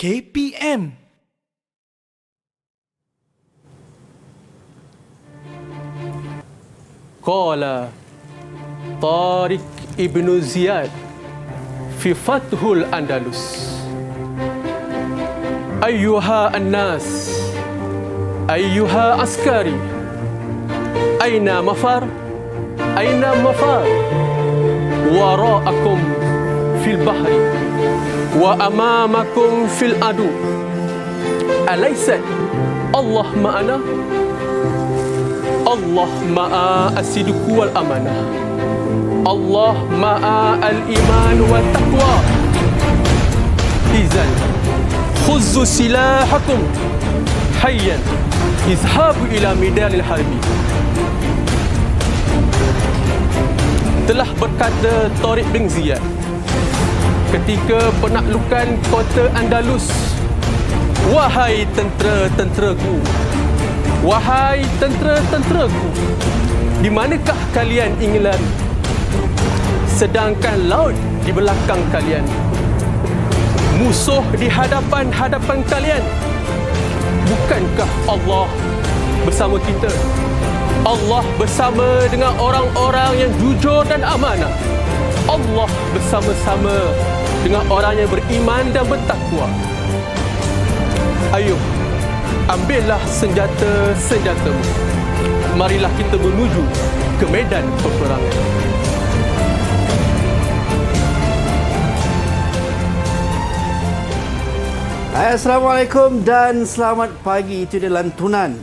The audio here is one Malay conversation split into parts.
KPM. Qala Tariq ibn Ziyad fi Fathul Andalus. Ayyuha an-nas, ayyuha askari, aina mafar, aina mafar, wara'akum fil bahri wa amamakum fil adu. Alaysat Allah ma'ana? Allah ma'a as-sidqu wal amanah. Allah ma'a al-iman wa taqwa. Izan khuzzu silahakum hayyan izhabu ila midanil harbi. Telah berkata Tariq bin Ziyad ketika penaklukan kota Andalus, wahai tentera-tenteraku, wahai tentera-tenteraku, di manakah kalian ingin lari? Sedangkan laut di belakang kalian, musuh di hadapan kalian. Bukankah Allah bersama kita? Allah bersama dengan orang-orang yang jujur dan amanah. Allah bersama-sama dengan orang yang beriman dan bertakwa. Ayo, ambillah senjata-senjatamu. Marilah kita menuju ke medan peperangan. Assalamualaikum dan selamat pagi. Itu dia lantunan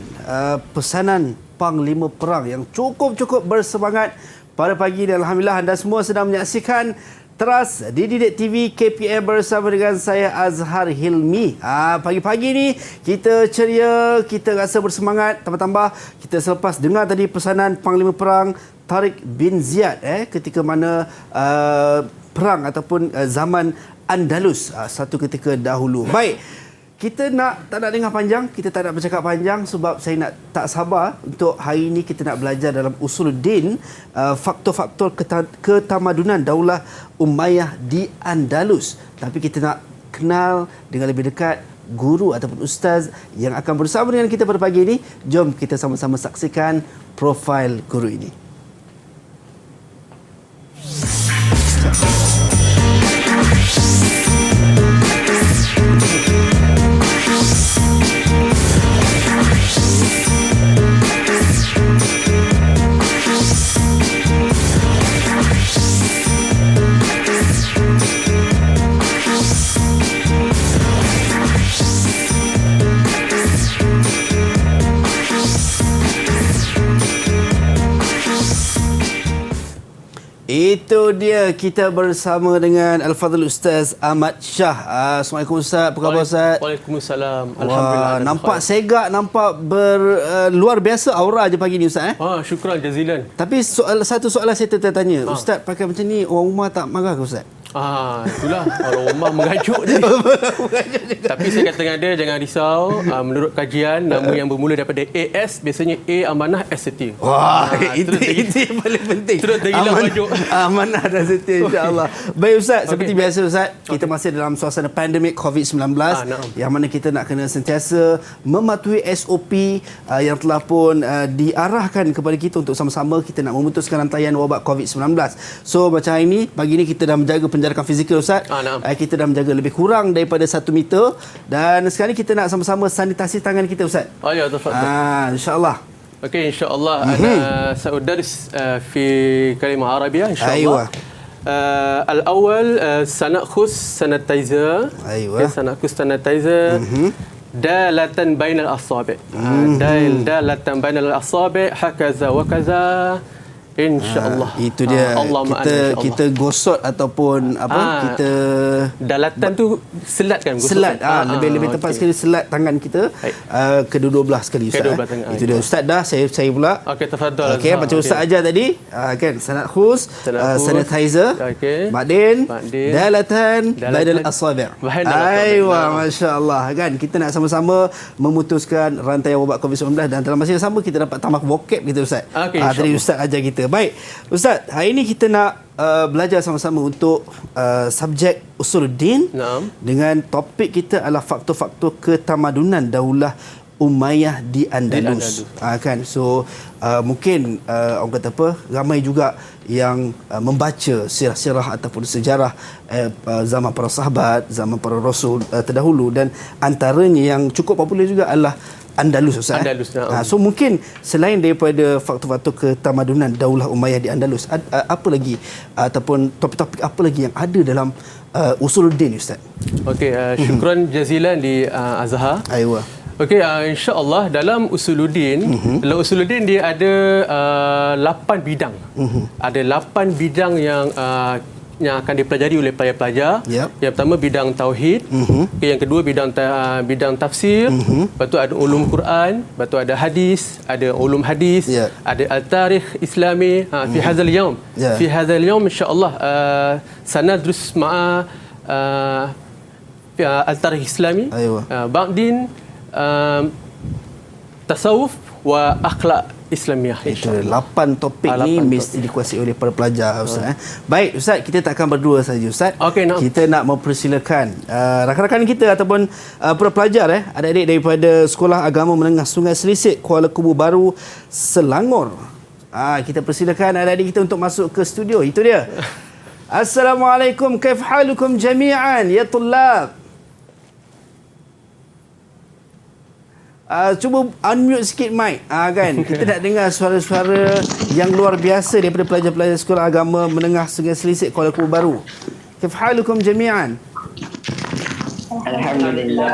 pesanan Panglima Perang yang cukup bersemangat pada pagi ini. Alhamdulillah anda semua sedang menyaksikan Teras di Didik TV KPM bersama dengan saya Azhar Hilmi. Pagi-pagi ni kita ceria, kita rasa bersemangat. Tambah-tambah kita selepas dengar tadi pesanan Panglima Perang Tariq bin Ziyad ketika mana perang ataupun zaman Andalus satu ketika dahulu. Baik, kita tak nak dengar panjang, kita tak nak bercakap panjang sebab saya tak sabar untuk hari ini kita nak belajar dalam Usuluddin, faktor-faktor ketamadunan Daulah Umayyah di Andalus. Tapi kita nak kenal dengan lebih dekat guru ataupun ustaz yang akan bersama dengan kita pada pagi ini. Jom kita sama-sama saksikan profil guru ini. Itu dia, kita bersama dengan Al-Fadhil Ustaz Ahmad Shah. Assalamualaikum Ustaz, apa khabar Ustaz? Waalaikumsalam. Alhamdulillah. Nampak segak, nampak luar biasa aura je pagi ni Ustaz. Syukran jazilan. Tapi satu soalan saya tertanya, Ustaz pakai macam ni orang rumah tak marah ke Ustaz? Itulah orang rumah mengajuk je. Tapi saya kata dengan dia, jangan risau. Menurut kajian, nama yang bermula daripada AS biasanya A amanah S setia. Itu yang paling penting. Terus terhilang tajuk. Amanah dan setia, insya-Allah. Baik Ustaz, seperti biasa Ustaz, kita masih dalam suasana pandemik COVID-19 yang mana kita nak kena sentiasa mematuhi SOP yang telah pun diarahkan kepada kita untuk sama-sama kita nak memutuskan rantaian wabak COVID-19. So macam hari ini, pagi ini kita dah menjaga penjarakan fizikal Ustaz. Kita dah menjaga lebih kurang daripada 1 meter dan sekarang kita nak sama-sama sanitasi tangan kita Ustaz. Ya, tafadhal. Insya-Allah. Okey, insya-Allah ana sa'udaris fi kalimah Arabiyah insya-Allah. Al-awwal sanakhus sanitizer. Sanakhus sanitizer. Dalatan bainal asabi'. Dalatan bainal asabi' hakaza wa kaza. InsyaAllah. Itu dia. Kita gosok ataupun kita dalatan tu selat kan? Selat. Lebih tepat sekali selat tangan kita kedua-dua belah sekali Ustaz. Itu dia Ustaz dah. Saya pula. Okey, tafadhal. Okey, macam Ustaz ajar tadi. Kan sanakhus, sanitizer. Baadin dalatan bainal asabi'. Aywa, masya-Allah. Kan kita nak sama-sama memutuskan rantai wabak COVID-19 dan dalam masa yang sama kita dapat tambah vocab kita Ustaz. Tadi Ustaz ajar kita kita. Baik, Ustaz, hari ini kita nak belajar sama-sama untuk subjek Usuluddin. Naam. Dengan topik kita adalah faktor-faktor ketamadunan Daulah Umayyah di Andalus. Kan, so mungkin orang kata apa, ramai juga yang membaca sirah-sirah ataupun sejarah zaman para sahabat, zaman para rasul terdahulu, dan antaranya yang cukup popular juga adalah Andalus, Ustaz. Andalus, So mungkin selain daripada faktor-faktor ketamadunan Daulah Umayyah di Andalus, apa lagi ataupun topik-topik apa lagi yang ada dalam Usuluddin, Ustaz? Okey, syukran jazilan di Azhar. Aywa. Okey, insya-Allah dalam Usuluddin, dalam Usuluddin dia ada 8 bidang. Ada 8 bidang yang akan dipelajari oleh pelajar-pelajar. Yep. Yang pertama bidang tauhid, okay, yang kedua bidang tafsir, lepas tu ada ulum Quran, lepas tu ada hadis, ada ulum hadis, Yep. ada al-tarikh Islami fi hadzal yaum. Yeah. Fi hadzal yaum insya-Allah sanadrus ma'a al-tarikh Islami, Aywa. ba'din tasawuf wa akhlak Islamiyah. Itu 8 topik ni 8 mesti dikuasai oleh para pelajar, Ustaz. Baik, Ustaz, kita tak akan berdua saja, Ustaz. Okey, nak. Kita nak mempersilakan rakan-rakan kita ataupun para pelajar, adik-adik daripada Sekolah Agama Menengah Sungai Selisik, Kuala Kubu Baru, Selangor. Kita persilakan adik-adik kita untuk masuk ke studio. Itu dia. Assalamualaikum, kaif halukum jami'an ya tullab? Cuba unmute sikit mic, kan. Kita nak dengar suara-suara yang luar biasa daripada pelajar-pelajar Sekolah Agama Menengah Sungai Selisik, Kuala Kubu Baru. Kaif halukum jami'an? Alhamdulillah.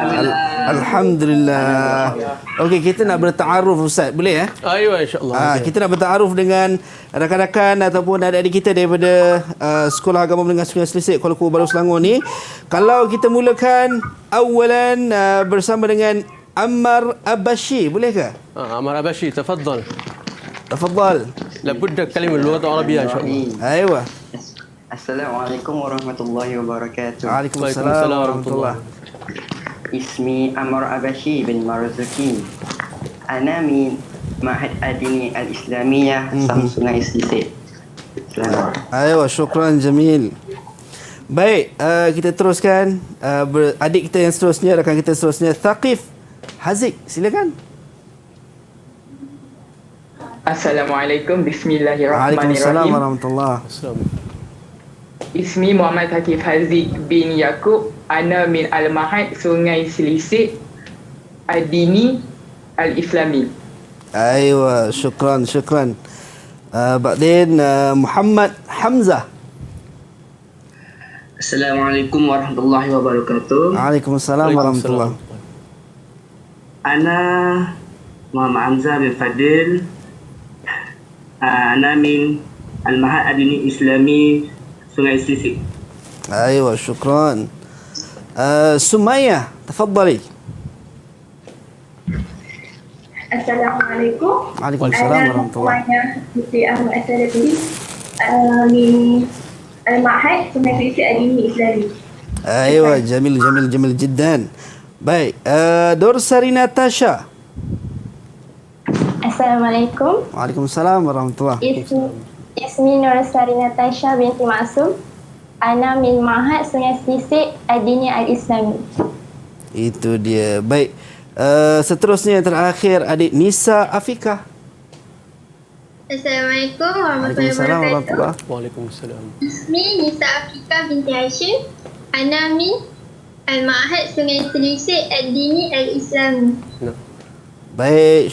Alhamdulillah. Okey, kita nak bertaaruf, Ustaz. Boleh Ayuh, insya-Allah. Kita nak bertaaruf dengan rakan-rakan ataupun adik-adik kita daripada Sekolah Agama Menengah Sungai Selisik, Kuala Kubu Baru, Selangor ni. Kalau kita mulakan awalan bersama dengan Ammar Abashi, boleh ke? Ammar Abashi, tafadhal. Tafadhal. Labudda kalimah lughat Arabiyah insya-Allah. Aywa. Assalamualaikum warahmatullahi wabarakatuh. Waalaikumsalam warahmatullahi. Ismi Ammar Abashi bin Marzuki. Ana min Ma'had Adini Al-Islamiyah Sungai Selisik, Selangor. Aywa, syukran jamil. Baik, kita teruskan adik kita yang seterusnya, rakan kita seterusnya, Thaqif Haziq, silakan. Assalamualaikum, Waalaikumsalam bismillahirrahmanirrahim. warahmatullahi. Ismi Muhammad Thaqif Haziq bin Yaqub. Ana min Al-Mahad Sungai Selisik Ad-Dini Al-Islami. Aywa, syukran. Ba'din Muhammad Hamzah. Assalamualaikum warahmatullahi wabarakatuh. Waalaikumsalam warahmatullahi. Ana Muhammad Hamzah bin Fadil. Ana min Al-Mahad Adini Islami Sungai Selisik. Aywa, syukran. Sumayyah, tafadhali. Assalamualaikum. Waalaikumsalam warahmatullahi. Siti Ahmad Asalabi min Al-Ma'had Sungai Selisik Ad-Dini Islami. Aywa, jamil jiddan. Baik, Dorsari Natasha. Assalamualaikum. Waalaikumsalam warahmatullahi. Ismi Nursari Natasha binti Maksum. Ana min Ma'had Sungai Selisik Ad-Dini Al-Islami. Itu dia. Baik, seterusnya yang terakhir adik Nisa Afikah. Assalamualaikum warahmatullahi Waalaikumsalam wabarakatuh. warahmatullahi. Waalaikumsalam. Ismi Nisa Afrika binti Hashim. Ana min Al-Ma'had Sungai Selisik Ad-Dini Al-Islami. Baik,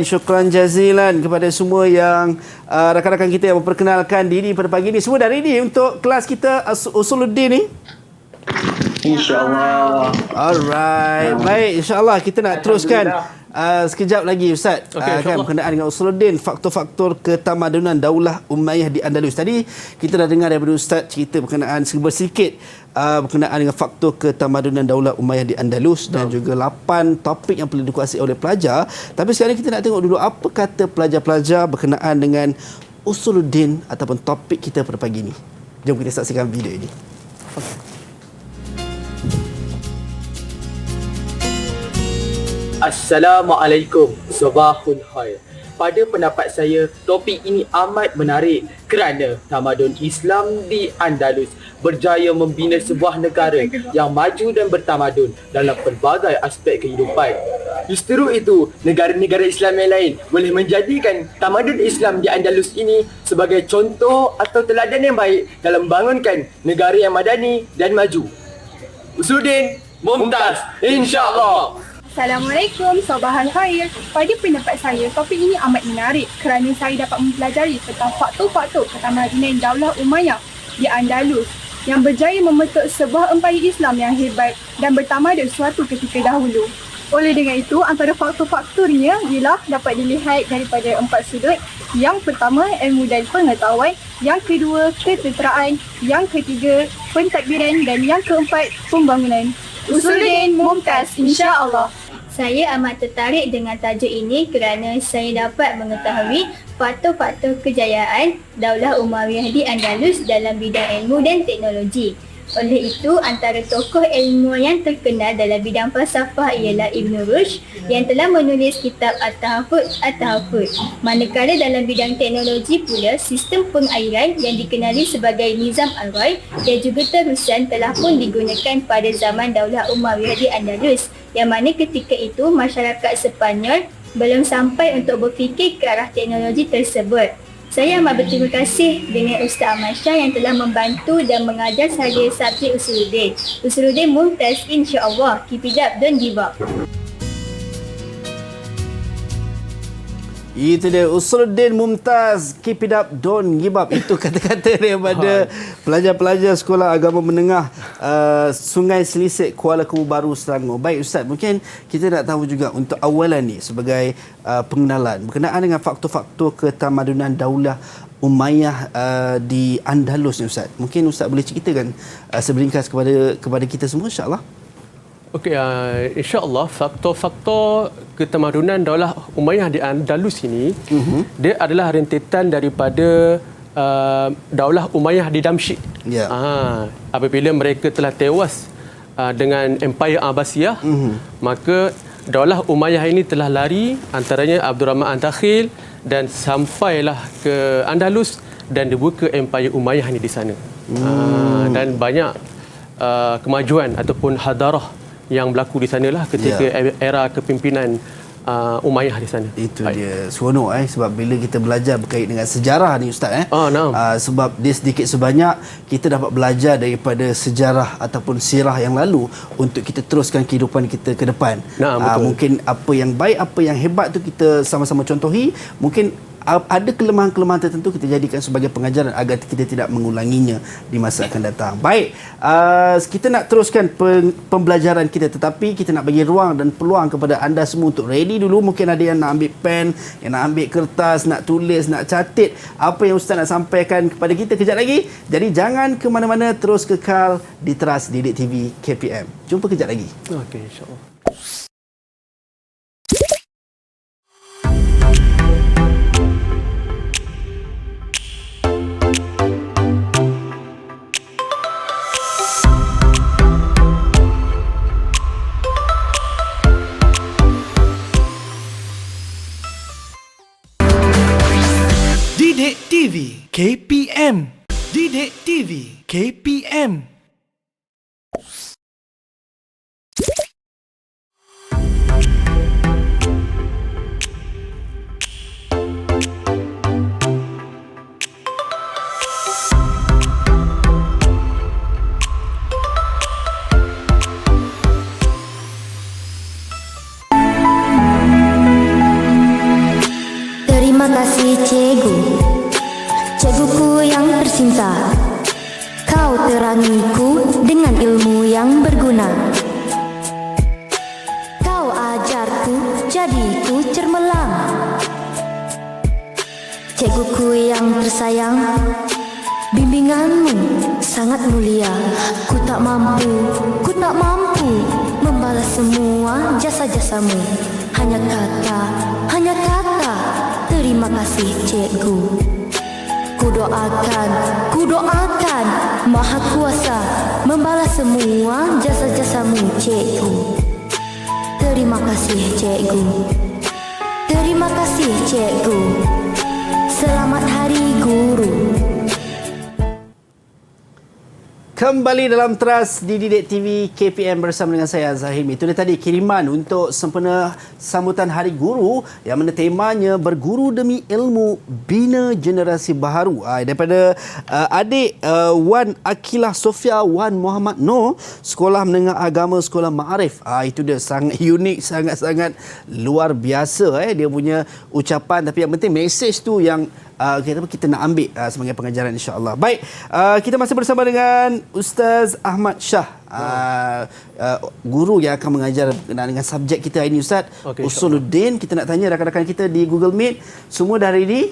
syukran jazilan kepada semua yang rakan-rakan kita yang memperkenalkan diri pada pagi ini. Semua dah ready untuk kelas kita Usuluddin ni? InsyaAllah. Alright. Baik, insya-Allah kita nak teruskan sekejap lagi, Ustaz. Okey, Kan berkenaan dengan Usuluddin, faktor-faktor ketamadunan Daulah Umayyah di Andalus. Tadi kita dah dengar daripada Ustaz cerita berkenaan sedikit berkenaan dengan faktor ketamadunan Daulah Umayyah di Andalus dan juga 8 topik yang perlu dikuasai oleh pelajar. Tapi sekarang kita nak tengok dulu apa kata pelajar-pelajar berkenaan dengan Usuluddin ataupun topik kita pada pagi ini. Jom kita saksikan video ini. Assalamualaikum, sabahul khair. pada pendapat saya, topik ini amat menarik kerana tamadun Islam di Andalus berjaya membina sebuah negara yang maju dan bertamadun dalam pelbagai aspek kehidupan. Justru itu, negara-negara Islam yang lain boleh menjadikan tamadun Islam di Andalus ini sebagai contoh atau teladan yang baik dalam membangunkan negara yang madani dan maju. Usuluddin Mumtaz, insya-Allah. Assalamualaikum, sabahan khair. Pada pendapat saya, topik ini amat menarik kerana saya dapat mempelajari tentang faktor-faktor ketamadunan Daulah Umayyah di Andalus yang berjaya membentuk sebuah empayar Islam yang hebat dan bertamadun suatu ketika dahulu. Oleh dengan itu, antara faktor-faktornya ialah dapat dilihat daripada 4 sudut. Yang pertama, ilmu dan pengetahuan. Yang kedua, ketenteraan. Yang ketiga, pentadbiran. Dan yang keempat, pembangunan. Usuluddin Mumtaz, insya-Allah. Saya amat tertarik dengan tajuk ini kerana saya dapat mengetahui faktor-faktor kejayaan Daulah Umayyah di Andalus dalam bidang ilmu dan teknologi. Oleh itu, antara tokoh ilmuwan yang terkenal dalam bidang falsafah ialah Ibn Rushd yang telah menulis kitab At-Tahafut. Manakala dalam bidang teknologi pula, sistem pengairan yang dikenali sebagai Nizam Al-Rai dan juga terusan telah pun digunakan pada zaman Daulah Umayyah di Andalus, yang mana ketika itu masyarakat Sepanyol belum sampai untuk berfikir ke arah teknologi tersebut. Saya amat berterima kasih dengan Ustaz Ahmad Shah yang telah membantu dan mengajar saya subjek Usuluddin. Usuluddin Mumtaz, insya-Allah. Keep it up, don't give up. Itu dia Usuluddin Mumtaz, keep it up, don't give up. Itu kata-kata daripada pelajar-pelajar sekolah agama menengah Sungai Selisik, Kuala Kubu Baru, Selangor. Baik Ustaz, mungkin kita nak tahu juga untuk awalan ni sebagai pengenalan berkenaan dengan faktor-faktor ketamadunan Daulah Umayyah di Andalus ni Ustaz. Mungkin Ustaz boleh ceritakan seberingkas kepada kita semua, insya-Allah. Okey, insya-Allah faktor-faktor ketamadunan Daulah Umayyah di Andalus ini dia adalah rentetan daripada Daulah Umayyah di Damsyik. Ya. Apabila mereka telah tewas dengan Empire Abbasiyah, maka Daulah Umayyah ini telah lari, antaranya Abdul Rahman An-Takhil, dan sampailah ke Andalus dan dibuka Empire Umayyah ini di sana. Dan banyak kemajuan ataupun hadarah yang berlaku di sanalah ketika era kepimpinan Umayyah di sana. Itu dia seronok sebab bila kita belajar berkait dengan sejarah ni Ustaz sebab dia sedikit sebanyak kita dapat belajar daripada sejarah ataupun sirah yang lalu untuk kita teruskan kehidupan kita ke depan. Mungkin apa yang baik, apa yang hebat tu kita sama-sama contohi. Mungkin ada kelemahan-kelemahan tertentu kita jadikan sebagai pengajaran agar kita tidak mengulanginya di masa akan datang. Baik, kita nak teruskan pembelajaran kita, tetapi kita nak bagi ruang dan peluang kepada anda semua untuk ready dulu. Mungkin ada yang nak ambil pen, yang nak ambil kertas, nak tulis, nak catat apa yang Ustaz nak sampaikan kepada kita kejap lagi. Jadi jangan ke mana-mana, terus kekal di Teras Didik TV KPM. Jumpa kejap lagi. Okey, insya-Allah. Didik TV KPM. Didik TV KPM. Terima kasih cikgu, cikguku yang tercinta. Kau terangiku dengan ilmu yang berguna. Kau ajarku jadiku cermelang. Cikguku yang tersayang, bimbinganmu sangat mulia. Ku tak mampu membalas semua jasa-jasamu. Hanya kata terima kasih cikgu. Ku doakan Maha Kuasa membalas semua jasa-jasamu cikgu. Terima kasih cikgu. Terima kasih cikgu. Selamat Hari Guru. Kembali dalam Teras di Didik TV KPM bersama dengan saya Zahim. Itu dia tadi kiriman untuk sempena sambutan Hari Guru yang mana temanya berguru demi ilmu bina generasi baharu. Daripada adik Wan Akilah Sofia Wan Muhammad Noor, Sekolah Menengah Agama Sekolah Ma'arif. Itu dia sangat unik, sangat-sangat luar biasa dia punya ucapan, tapi yang penting mesej tu yang kita nak ambil sebagai pengajaran, insya-Allah. Baik, kita masih bersama dengan Ustaz Ahmad Shah, guru yang akan mengajar dengan subjek kita hari ini, Ustaz. Okay, Usuluddin. Kita nak tanya rakan-rakan kita di Google Meet, semua dah ready?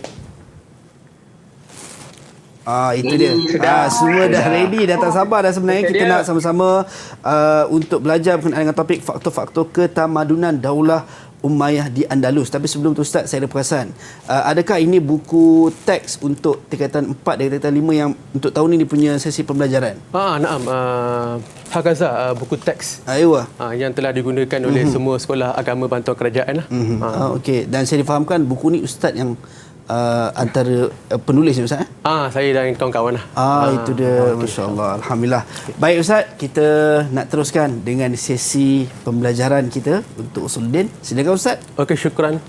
Itu dia. Semua dah ready, dah tak sabar dah sebenarnya. Kita nak sama-sama untuk belajar berkenaan dengan topik faktor-faktor ketamadunan Daulah Umayyah di Andalus. Tapi sebelum tu Ustaz, saya ada perasan, adakah ini buku teks untuk tingkatan 4 dan tingkatan 5 yang untuk tahun ini punya sesi pembelajaran? Naam. Hakaza, buku teks yang telah digunakan oleh semua sekolah agama bantuan kerajaan lah. Okey, dan saya difahamkan buku ni Ustaz yang antara penulis ni, Ustaz? Saya dan kawan-kawan lah. Itu dia. Masya-Allah. Alhamdulillah. Baik Ustaz, kita nak teruskan dengan sesi pembelajaran kita untuk Usuluddin. Silakan Ustaz. Okey, syukran.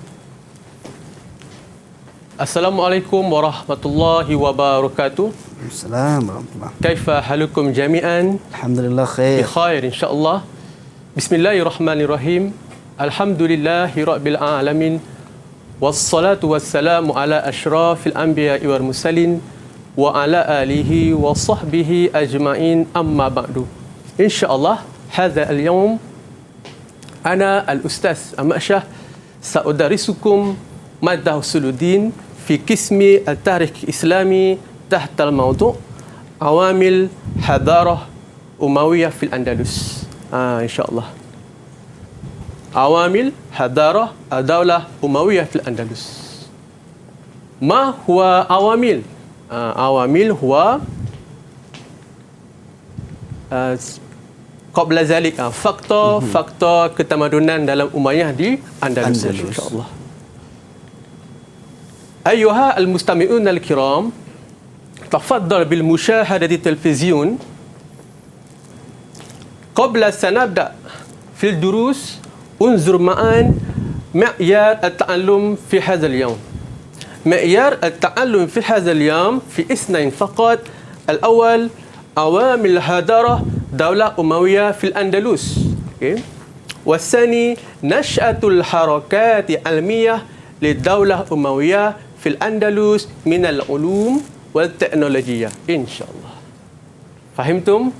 Assalamualaikum warahmatullahi wabarakatuh. Assalamualaikum warahmatullahi. Kaifa halukum jami'an? Alhamdulillah khair. Bi khair insya-Allah. Bismillahirrahmanirrahim. Alhamdulillahi rabbil alamin. Wassalatu wassalamu ala asyrafil anbiya'i wal mursalin wa ala alihi wa sahbihi ajma'in, amma ba'du. Insyaallah hadha al-yawm ana al-ustaz Ahmad Shah sa'udarisukum maddah usuluddin fi qismi al-tarikh islami tahta al-mawdu' awamil hadarah Umayyah fil Andalus. Insyaallah. Awamil hadarah Daulah Umayyah fil Andalus. Ma huwa awamil? Awamil huwa qabla zalik, faktor ketamadunan dalam Umayyah di Andalus. Insya-Allah. Ayuha al-mustami'un al-kiram, tafaddal bil musyahadati televizyon. Qabla sanabda fil durus انظر معا معيار التعلم في هذا اليوم. معيار التعلم في هذا اليوم في اثنين فقط. الأول عوامل الحضارة دولة أموية في الأندلس. والثاني نشأة الحركات العلمية للدولة الأموية في الأندلس من العلوم والتكنولوجيا. إن شاء الله. فهمتم؟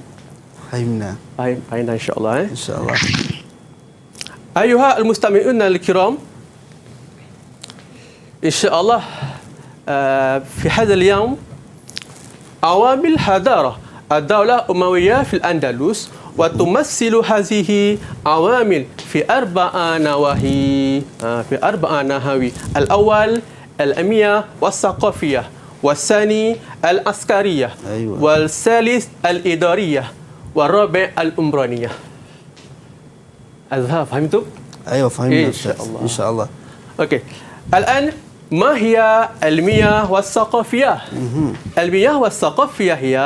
فهمنا. فهمنا إن شاء الله. إن شاء الله. أيها المستمعون الكرام، إن شاء الله في هذا اليوم عوامل حضارة الدولة الأموية في الأندلس، وتمثل هذه عوامل في 4 نواحي. الأول العلمية والثقافية، والثاني العسكرية، والثالث الإدارية، والرابع العمرانية. أذهب فهمتم؟ أيوة فهمنا إن شاء الله. أوكي. الآن ما هي المياه والثقافية؟ المياه والثقافية هي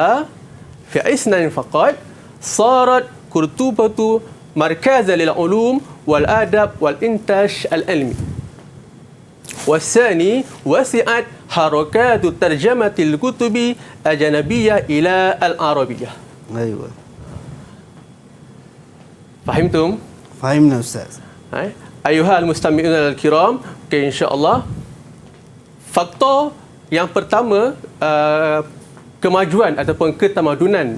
في اثنين فقط. صارت قرطبة مركزا للعلوم والآداب والإنتاج العلمي. والثاني وسعت حركات ترجمة الكتب الأجنبية إلى العربية. أيوة. فهمتم؟ فهمنا أستاذ. Ayuhal mustami'un al-kiram, insya-Allah. Faktor yang pertama, kemajuan ataupun ketamadunan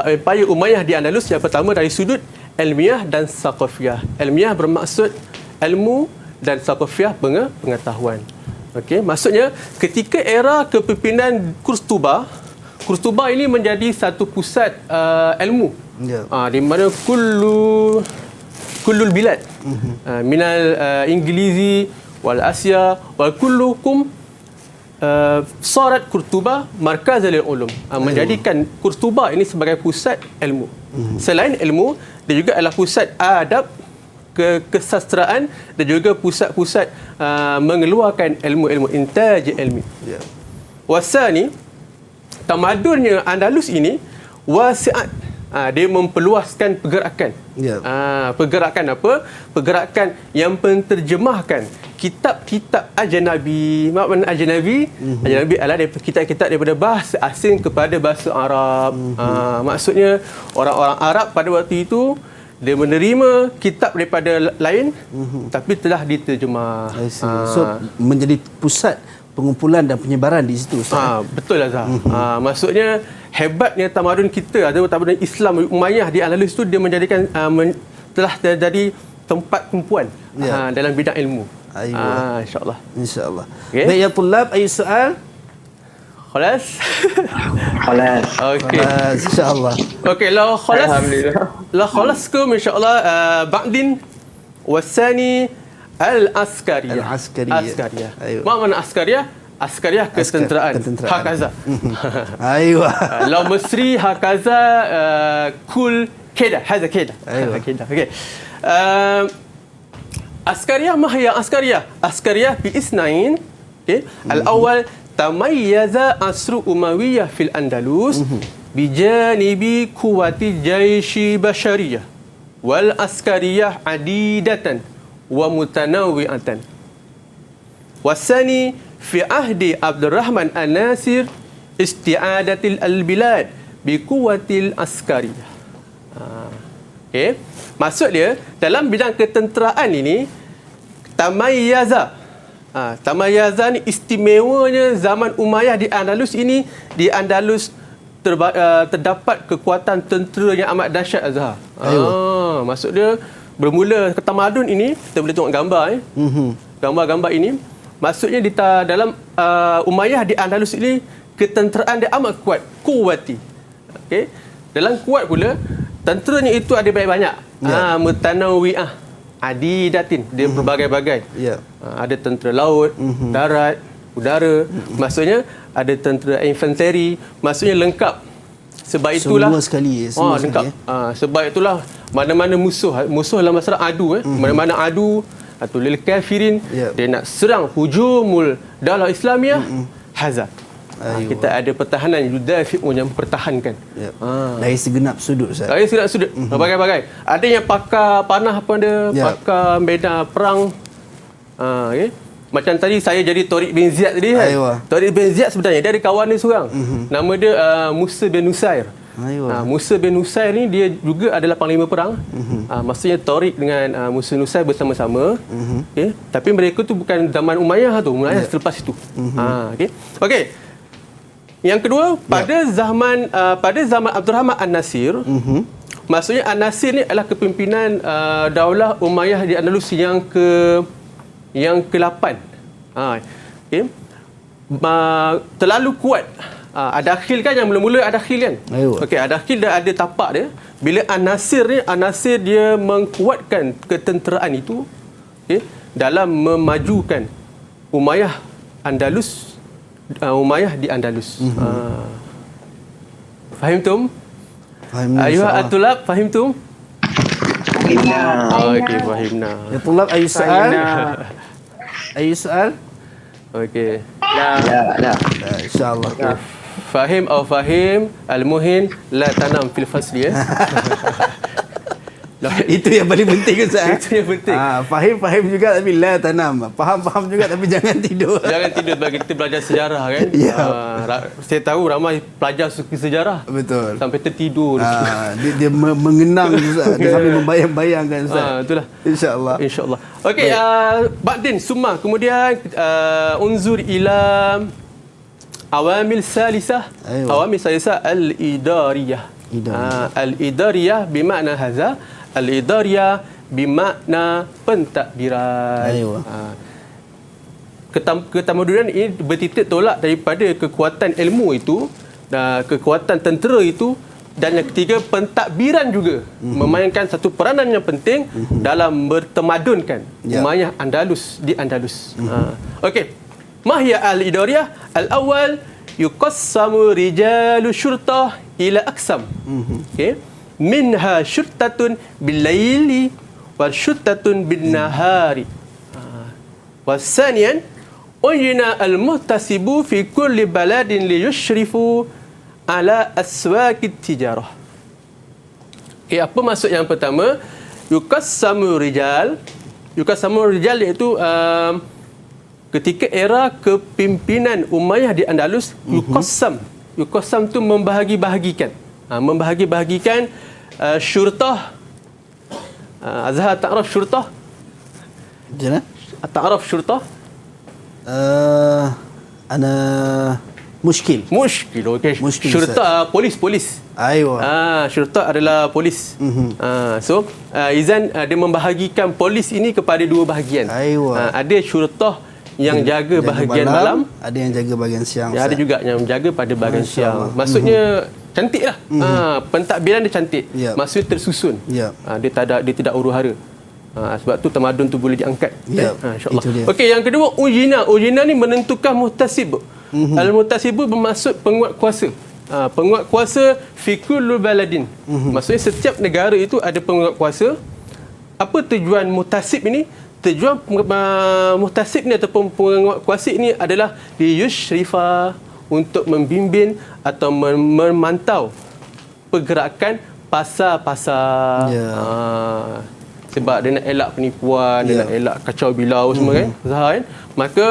Empayar Umayyah di Andalus, yang pertama dari sudut ilmiah dan thaqafiyah. Ilmiah bermaksud ilmu dan thaqafiyah pengetahuan. Okey, maksudnya ketika era kepimpinan Qurtuba ini menjadi satu pusat ilmu. Di mana kullul bilad minal Ingilizi wal Asia wal kullukum sarat Qurtuba markaz lil ulum, menjadikan Qurtuba ini sebagai pusat ilmu. Selain ilmu, dia juga adalah pusat adab, kesastraan dan juga pusat-pusat mengeluarkan ilmu-ilmu intaj ilmi. Wasani, tamadunnya Andalus ini wasi'at. Dia memperluaskan pergerakan. Pergerakan apa? Pergerakan yang penterjemahkan kitab-kitab ajnabi. Makna ajnabi? Ajnabi adalah kitab-kitab daripada bahasa asing kepada bahasa Arab. Maksudnya orang-orang Arab pada waktu itu dia menerima kitab daripada lain tapi telah diterjemah. So menjadi pusat pengumpulan dan penyebaran di situ. Betul Azhar. Maksudnya hebatnya tamadun kita atau tamadun Islam Umayyah di Andalus itu dia menjadikan telah terjadi tempat tumpuan dalam bidang ilmu. InsyaAllah. InsyaAllah. Okay. Baik ya Tulab, ayu soal? Khalas? Khalas. Okey. InsyaAllah. Okey, la khalas. Alhamdulillah. La khalaskum insyaAllah ba'din wasani al-askariyah. Al-askariyah. Askariyah. Ayuh. Apa makna askariyah? Askariyah ketenteraan. Hakaza. Ayuh. La Misri hakaza kul keda. Hadza keda. Keda. Okey. Askariyah ma hiya askariyah? Askariyah bi isnain. Okey. Al-awwal tamayyaza asru Umayyah fil Andalus bijanibi quwwati jaishi bashariyah wal askariyah adidatan wa mutanawwi'atan. Wasani fi ahdi Abdurrahman An-Nasir isti'adatil al-bilad bi quwwatil askariyah. Okey. Maksud dia dalam bidang ketenteraan ini tamayyaza. Tamayyaza ni istimewanya zaman Umayyah di Andalus ini, di Andalus terdapat kekuatan tentera yang amat dahsyat Azhar. Maksud dia bermula ketamadun ini, kita boleh tengok gambar gambar-gambar ini. Maksudnya di dalam Umayyah di Andalus ini ketenteraan dia amat kuat, kuwati. Okey. Dalam kuat pula tenteranya itu ada banyak-banyak. Mutanawwi'ah, adidatin, dia berbagai-bagai. Ada tentera laut, darat, udara. Maksudnya ada tentera infanteri, maksudnya lengkap. Sebab itulah semua sekali. Lengkap. Sebab itulah mana-mana musuh dalam masalah adu mana-mana adu atau lil kafirin dia nak serang hujumul daulah Islamiyah hazard. Kita ada pertahanan yudafi'u yang mempertahankan. Dari segenap sudut Ustaz. Dari segenap sudut. Berbagai-bagai. Ada yang pakar panah pun ada, pakar medan perang. Okay. Macam tadi saya jadi Tariq bin Ziyad tadi kan. Tariq bin Ziyad sebenarnya dia ada kawan dia seorang. Nama dia Musa bin Nusair. Musa bin Nusair ni dia juga adalah panglima perang. Maksudnya Tariq dengan Musa Nusair bersama-sama. Okay. Tapi mereka tu bukan zaman Umayyah tu. Umayyah selepas itu. Okey. Yang kedua, pada zaman Abdurrahman An-Nasir, maksudnya An-Nasir ni adalah kepimpinan Daulah Umayyah di Andalus yang ke-8. Okay. Terlalu kuat. Ad-Dakhil kan yang mula-mula Ad-Dakhil kan? Okey, Ad-Dakhil dah ada tapak dia. Bila An-Nasir dia mengkuatkan ketenteraan itu, okay, dalam memajukan Umayyah Andalus, Umayyah di Andalus. Fahimtum? Ayuha at-tulab, fahimtum? Okey, fahimna. Ya tulab, ayu soal? Ayu soal? Okey. لا InsyaAllah. Fahim atau fahim, al-muhin la tanam fil fasli ya. Itu yang paling penting Ustaz. Itu yang penting. Fahim juga tapi la tanam. Faham juga tapi jangan tidur. Jangan tidur bagi kita belajar sejarah kan. Saya tahu ramai pelajar suka sejarah. Betul. Sampai tertidur. Dia mengenang Ustaz. Dia sambil membayang-bayangkan Ustaz. Itulah. InsyaAllah. InsyaAllah. Okey, Ba'din summa. Kemudian unzur ila awamil salisah. Awamil salisah al-idariyah. Al-idariyah bermakna haza. Al-idariyah bermakna pentadbiran. Ketamadunan ini bertitik tolak daripada kekuatan ilmu itu, kekuatan tentera itu, dan yang ketiga pentadbiran juga memainkan satu peranan yang penting dalam bertemadunkan Umayyah Andalus di Andalus. Okey. Mahya al-idariyah al-awwal yuqassamu rijalu syurtah ila aqsam. Okey. Minha syurtatun bil-laili wal syuttatun bin nahari. Wasanian unjina al-muhtasibu fi kulli baladin li yushrifu ala aswaqit tijarah. Apa maksud yang pertama? Yukassamu rijal iaitu ketika era kepimpinan Umayyah di Andalus, yukassam tu membahagi-bahagikan. Membahagi-bahagikan syurtah. Azhar ta'raf syurtah? Macam mana? Ta'raf syurtah? Ana muskil. Okey. Muskil, Syurtah polis. Aywa. Syurtah adalah polis. So Izan dia membahagikan polis ini kepada dua bahagian. Aywa. Ada syurtah yang jaga bahagian malam, ada yang jaga bahagian siang. Ada juga yang jaga pada bahagian siang. Maksudnya cantiklah. Pentadbiran dia cantik. Maksudnya tersusun. Dia tidak huru-hara. Sebab tu tamadun tu boleh diangkat. InsyaAllah. Okey, yang kedua ujina ni menentukan muhtasib. Al-muhtasibu bermaksud penguat kuasa. Penguat kuasa fi kulli baladin. Maksudnya setiap negara itu ada penguat kuasa. Apa tujuan muhtasib ini? Tujuan muhtasib ni ataupun penguat kuasa ini adalah di yushrifa, untuk membimbing atau memantau pergerakan pasar-pasar. Sebab dia nak elak penipuan, dia nak elak kacau bilau semua kan, usaha kan. Maka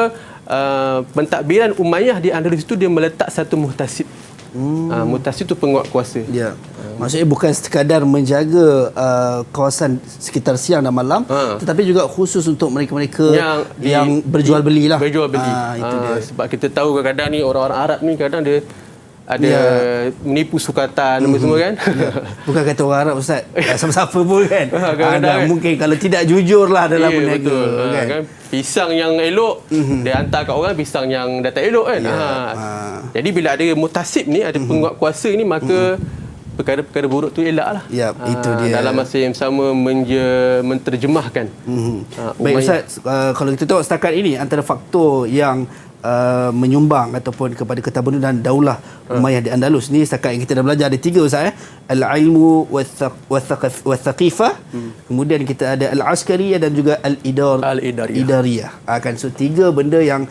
pentadbiran Umayyah di Andalus itu dia meletak satu muhtasib. Muhtasib itu penguat kuasa. Maksudnya bukan sekadar menjaga kawasan sekitar siang dan malam, tetapi juga khusus untuk mereka-mereka yang berjual belilah. Itu dia. Sebab kita tahu kadang-kadang ni orang-orang Arab ni kadang dia ada menipu sukatan semua kan. Bukan kata orang Arab Ustaz, siapa-siapa pun kan. Kadang-kadang mungkin kalau tidak jujur lah dalam berniaga kan. Pisang yang elok dia hantar kat orang pisang yang dah tak elok kan. Jadi bila ada muhtasib ni, ada penguat kuasa ni, maka perkara-perkara buruk tu elak lah. Itu dia. Dalam masa yang sama menterjemahkan. Baik Ustaz, kalau kita tengok setakat ini, antara faktor yang menyumbang ataupun kepada ketabanudan daulah Umayyah di Andalus ni, setakat yang kita dah belajar ada 3 Ustaz. Al-ilmu wath-thaqifah, kemudian kita ada al-askariyah dan juga al-idariyah. So 3 benda yang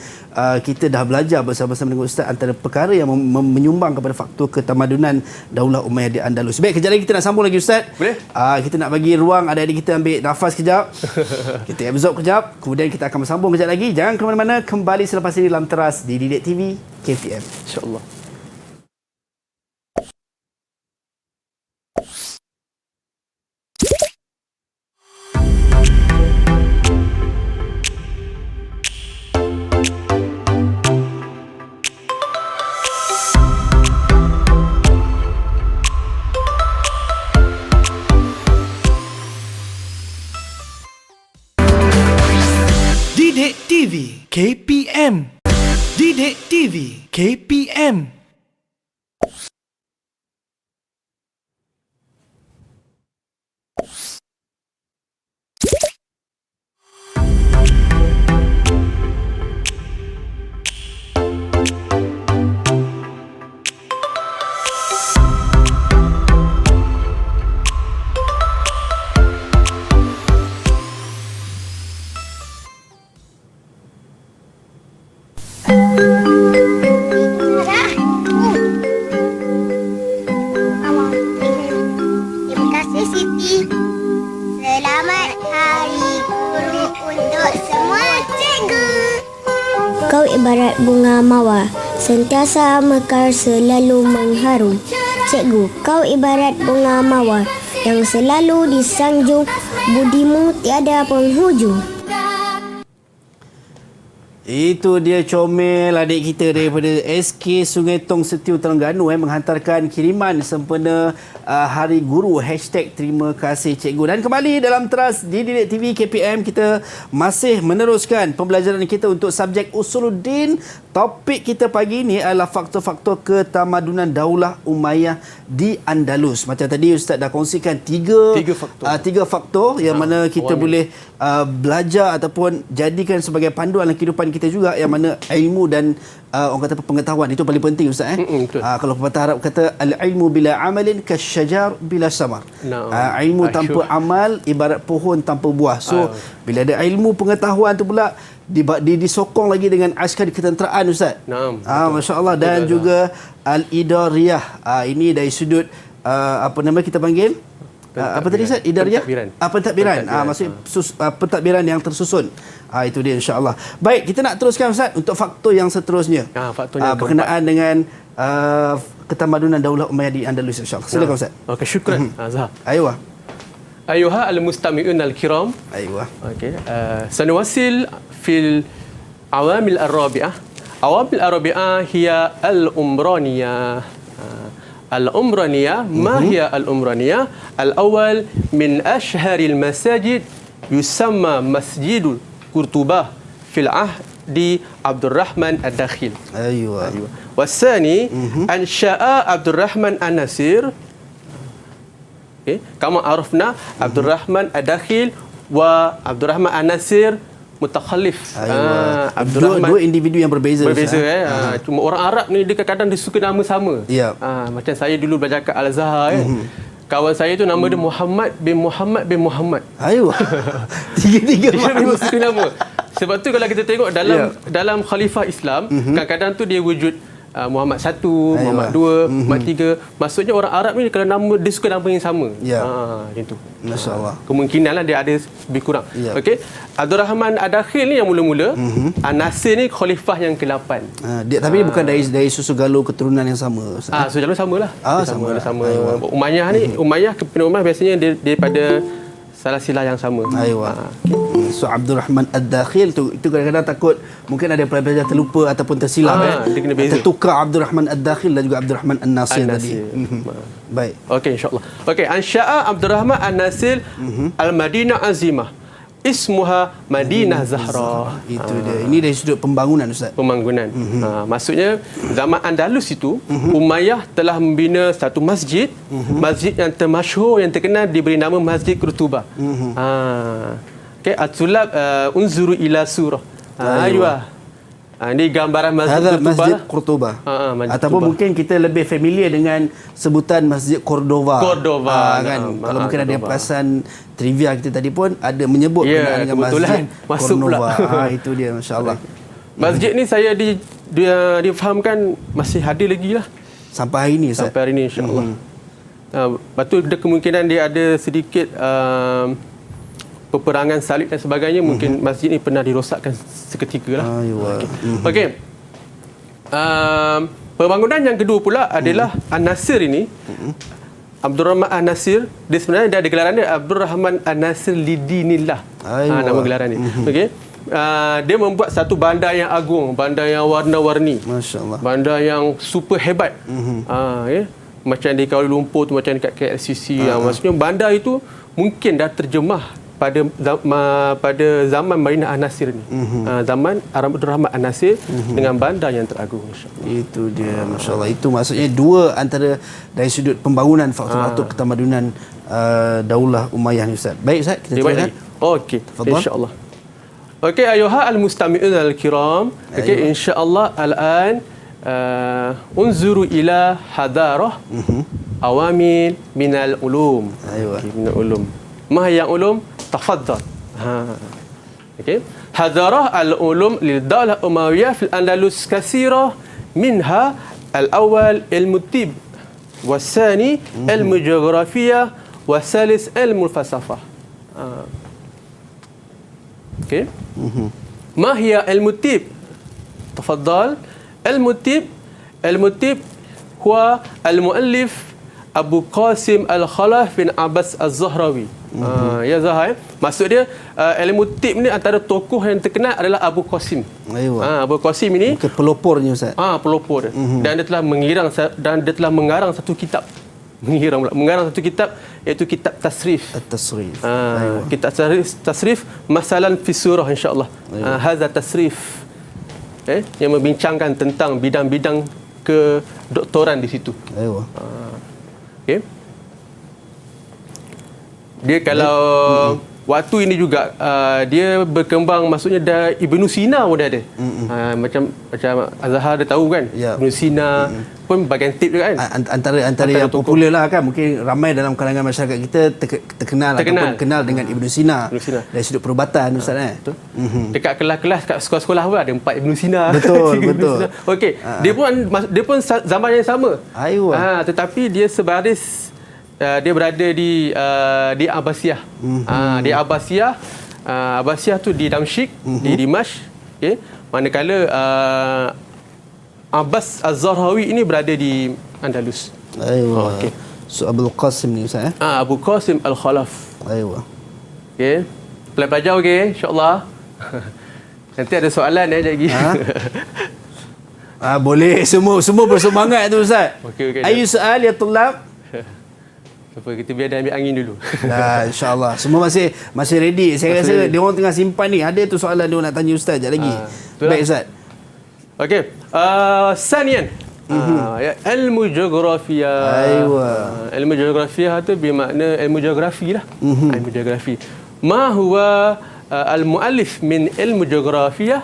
kita dah belajar bersama-sama dengan Ustaz, antara perkara yang menyumbang kepada faktor ketamadunan daulah Umayyah di Andalus. Baik, kejap lagi kita nak sambung lagi Ustaz. Boleh? Kita nak bagi ruang adik-adik kita ambil nafas kejap. Kita absorb kejap, kemudian kita akan bersambung kejap lagi. Jangan ke mana-mana, kembali selepas ini dalam Teras di Didik TV KPM. InsyaAllah. Didik TV KPM. Didik TV KPM. Kau ibarat bunga mawar, sentiasa mekar selalu mengharum. Cikgu, kau ibarat bunga mawar yang selalu disanjung, budimu tiada penghujung. Itu dia comel adik kita daripada SK Sungai Tong Setiu Terengganu menghantarkan kiriman sempena Hari Guru #terima kasih cikgu. Dan kembali dalam Teras di Didik TV KPM, kita masih meneruskan pembelajaran kita untuk subjek Usuluddin. Topik kita pagi ini adalah faktor-faktor ketamadunan daulah Umayyah di Andalus. Macam tadi Ustaz dah kongsikan tiga faktor yang mana kita boleh belajar ataupun jadikan sebagai panduan dalam kehidupan kita kita juga, yang mana ilmu dan orang kata pengetahuan itu paling penting, Ustaz. Kalau pepatah Arab kata al-ilmu bila amalin kasyajar bila samar. Ilmu tanpa amal ibarat pohon tanpa buah. So bila ada ilmu pengetahuan tu pula disokong lagi dengan askar ketenteraan, Ustaz. Masya-Allah. Dan juga al-idariyah. Ini dari sudut apa nama kita panggil? Apa tadi, Ustaz? Idariyah? Pentadbiran. Maksudnya pentadbiran yang tersusun. Itu dia, insya-Allah. Baik, kita nak teruskan, Ustaz, untuk faktor yang seterusnya. Berkenaan dengan ketamadunan Daulah Umayyah di Andalus, insya-Allah. Silakan, Ustaz. Okey, syukran. Azhar. Ayuha al-mustami'un al-kiram. Okey. Sanuwasil fil awamil ar-rabi'ah. Awamil ar-rabi'ah hiya al-umraniyah. Al-umraniyah, ma hiya al-umraniyah? Al-awwal min ashharil masajid yusamma Masjidul Qurtubah fil ahdi Abdurrahman Ad-Dakhil. Aywa. Wasani ansha'a Abdurrahman An-Nasir. Kama arafna Abdurrahman Ad-Dakhil wa Abdurrahman An-Nasir mutakhallif. Dua individu yang berbeza. Cuma orang Arab ni dia kadang-kadang dia suka nama sama. Macam saya dulu belajar kat Al-Azhar kawan saya tu nama dia Muhammad bin Muhammad bin Muhammad. Tiga-tiga dia suka nama. Sebab tu kalau kita tengok dalam khalifah Islam, kadang-kadang tu dia wujud Muhammad 1, Muhammad 2, Muhammad 3. Maksudnya orang Arab ni kalau nama dia suka nama yang sama. Macam tu. Masya-Allah. Kemungkinanlah dia ada lebih kurang. Okey. Abdurrahman Ad-Dakhil ni yang mula-mula, An-Nasir ni khalifah yang ke-8. Tapi bukan dari susu galuh keturunan yang sama. Susu galuh samalah. Sama. Umayyah ni, Umayyah kepada Umayyah biasanya dia daripada salah silah yang sama. So Abdurrahman Ad-Dakhil tu, itu kadang-kadang takut mungkin ada pelajar terlupa ataupun tersilap. Dia kena beza. Tertukar Abdurrahman Ad-Dakhil dan juga Abdurrahman An-Nasir tadi. Baik. Okey, insya-Allah. Okey, ansya'a Abdurrahman An-Nasir Al-Madinah Azimah. Ismuha Madinah Zahra. Itu dia. Ini dari sudut pembangunan, Ustaz. Pembangunan. Maksudnya zaman Andalus itu Umayyah telah membina satu masjid, masjid yang termasyhur yang terkenal diberi nama Masjid Qurtubah. Okey, at-tulab unzuru ila surah. Ini gambaran Masjid Qurtubah. Ataupun mungkin kita lebih familiar dengan sebutan Masjid Cordova. Kan? Kalau mungkin ada perasan trivia kita tadi pun ada menyebut dengan Masjid Cordova. Itu dia, masya-Allah. Masjid ni saya difahamkan masih ada lagi lah sampai hari ni, Ustaz. Sampai hari ni, insya-Allah. Lepas tu ada kemungkinan dia ada sedikit peperangan salib dan sebagainya, mungkin masjid ni pernah dirosakkan seketika lah. Okey. Pembangunan yang kedua pula adalah An-Nasir ini. Abdurrahman An-Nasir, dia sebenarnya dia ada gelaran dia Abdurrahman An-Nasir Lidinillah. Nama gelaran ni. Okey. Dia membuat satu bandar yang agung, bandar yang warna-warni. Masya-Allah. Bandar yang super hebat. Macam di Kuala Lumpur tu, macam dekat KLCC. Maksudnya bandar itu mungkin dah terjemah pada zaman Madinah An-Nasir ni. Zaman Abdurrahman An-Nasir dengan bandar yang teragung, insya-Allah. Itu dia, masya-Allah. Itu maksudnya dua antara dari sudut pembangunan faktor-faktor ketamadunan Daulah Umayyah ni, Ustaz. Baik, Ustaz, kita teruskan. Okey, insya-Allah. Okey, ayuha al-mustami'un al-kiram. Okey, insya-Allah al-an unzuru ila hadarah awamil minal ulum. Minal ulum. Ma hiya ulum? Tafaddal. Okey. Hadarah al-ulum lid-Daulah Umayyah fil Andalus katsira minha al-awwal al-mutib was-sani al-mujaghrafiyyah was-salis al-falsafah. Okey. Ma hiya al-mutib? Tafaddal. Al-mutib huwa al-muallif Abu Qasim Al-Khalaf bin Abbas Az-Zahrawi. Ya Zahai. Maksud dia Al-Mutib ni antara tokoh yang terkenal adalah Abu Qasim. Abu Qasim ini pelopornya, Ustaz. Pelopor. Dan dia telah mengarang satu kitab. Mengarang satu kitab iaitu kitab Tasrif. At-Tasrif. Kitab Tasrif masalan fi surah, insya-Allah. Hadza Tasrif. Yang membincangkan tentang bidang-bidang kedoktoran di situ. Okey. Dia kalau waktu ini juga dia berkembang, maksudnya Ibnu Sina pun ada. Macam Azhar dia tahu kan, Ibnu Sina pun bagian tip juga kan. Antara yang popular lah kan, mungkin ramai dalam kalangan masyarakat kita terkenal ataupun kenal dengan Ibnu Sina dari sudut perubatan, Ustaz kan. Dekat kelas-kelas kat sekolah-sekolah pun ada 4 Ibnu Sina. Betul. Okey, dia pun zaman yang sama. Tetapi dia sebaris, dia berada di Abbasiyah. Di Abbasiyah tu di Damsyik, di Dimashq. Okay. Manakala Abbas Az-Zahrawi ini berada di Andalus. Okay. So Abul Qasim ni Ustaz Abu Qasim Al-Khalaf. Okay. Belajar okey, insya-Allah. Nanti ada soalan sekejap lagi. Boleh, semua bersemangat tu Ustaz. Okey. Ayu soal ya tulab. Kita biar dia ambil angin dulu. InsyaAllah. Semua masih ready. Saya rasa dia orang tengah simpan ni. Ada tu soalan dia nak tanya Ustaz sekejap lagi. Baik Ustaz. Okey. Sanian. Ilmu geografia. Ilmu geografia tu bermakna ilmu geografi lah. Ilmu geografi. Ma huwa al-muallif min ilmu geografia?